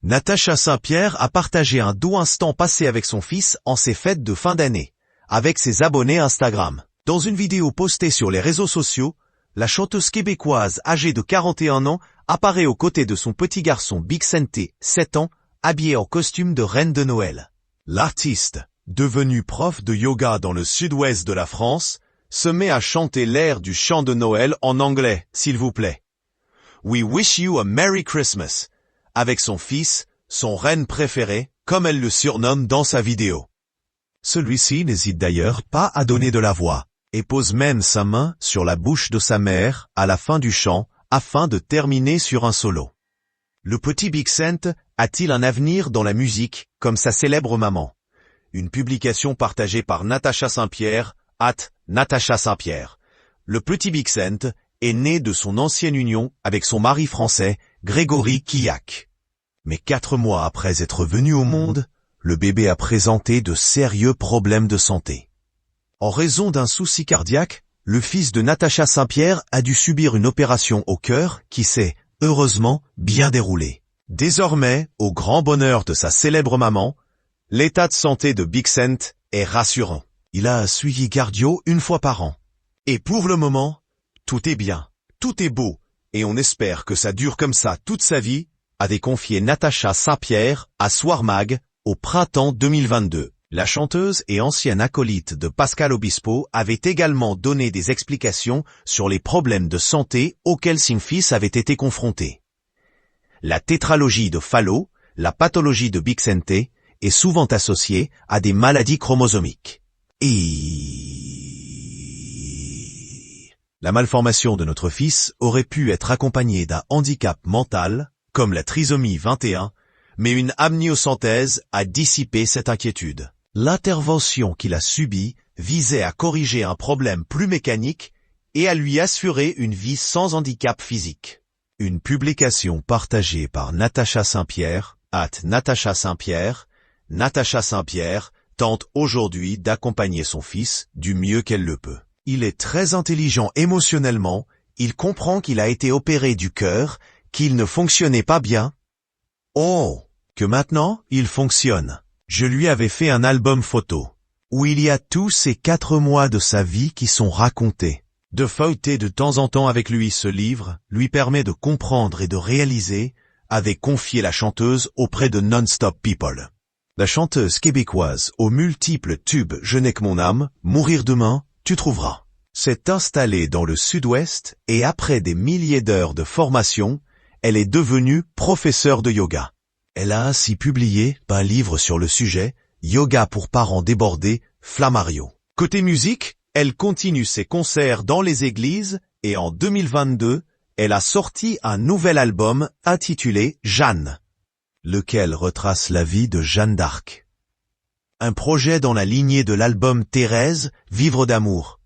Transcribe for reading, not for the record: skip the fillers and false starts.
Natacha Saint-Pierre a partagé un doux instant passé avec son fils en ces fêtes de fin d'année, avec ses abonnés Instagram. Dans une vidéo postée sur les réseaux sociaux, la chanteuse québécoise âgée de 41 ans apparaît aux côtés de son petit garçon Big Sente, 7 ans, habillé en costume de reine de Noël. L'artiste, devenu prof de yoga dans le sud-ouest de la France, se met à chanter l'air du chant de Noël en anglais, s'il vous plaît. We wish you a Merry Christmas, avec son fils, son reine préféré, comme elle le surnomme dans sa vidéo. Celui-ci n'hésite d'ailleurs pas à donner de la voix, et pose même sa main sur la bouche de sa mère à la fin du chant, afin de terminer sur un solo. Le petit Big Sente a-t-il un avenir dans la musique, comme sa célèbre maman? Une publication partagée par Natacha Saint-Pierre, @Natacha Saint-Pierre. Le petit Big Sente est né de son ancienne union avec son mari français, Grégory Killack. Mais 4 mois après être venu au monde, le bébé a présenté de sérieux problèmes de santé. En raison d'un souci cardiaque, le fils de Natacha Saint-Pierre a dû subir une opération au cœur qui s'est, heureusement, bien déroulée. Désormais, au grand bonheur de sa célèbre maman, l'état de santé de Big Sente est rassurant. Il a un suivi cardio 1 fois par an. Et pour le moment, tout est bien, tout est beau, et on espère que ça dure comme ça toute sa vie, avait confié Natacha Saint-Pierre à Soir Mag au printemps 2022. La chanteuse et ancienne acolyte de Pascal Obispo avait également donné des explications sur les problèmes de santé auxquels son fils avait été confronté. La tétralogie de Fallot, la pathologie de Big Sente, est souvent associée à des maladies chromosomiques. Et la malformation de notre fils aurait pu être accompagnée d'un handicap mental, comme la trisomie 21, mais une amniocentèse a dissipé cette inquiétude. L'intervention qu'il a subie visait à corriger un problème plus mécanique et à lui assurer une vie sans handicap physique. Une publication partagée par Natacha Saint-Pierre, @Natacha Saint-Pierre. Natacha Saint-Pierre tente aujourd'hui d'accompagner son fils du mieux qu'elle le peut. Il est très intelligent émotionnellement, il comprend qu'il a été opéré du cœur, qu'il ne fonctionnait pas bien. Oh, que maintenant, il fonctionne. Je lui avais fait un album photo, où il y a tous ces 4 mois de sa vie qui sont racontés. De feuilleter de temps en temps avec lui ce livre lui permet de comprendre et de réaliser, avait confié la chanteuse auprès de Non-Stop People. La chanteuse québécoise aux multiples tubes Je n'ai que mon âme, Mourir demain, tu trouveras, s'est installée dans le sud-ouest et après des milliers d'heures de formation, elle est devenue professeure de yoga. Elle a ainsi publié un livre sur le sujet, Yoga pour parents débordés, Flammario. Côté musique, elle continue ses concerts dans les églises et en 2022, elle a sorti un nouvel album intitulé Jeanne, lequel retrace la vie de Jeanne d'Arc. Un projet dans la lignée de l'album Thérèse, Vivre d'amour.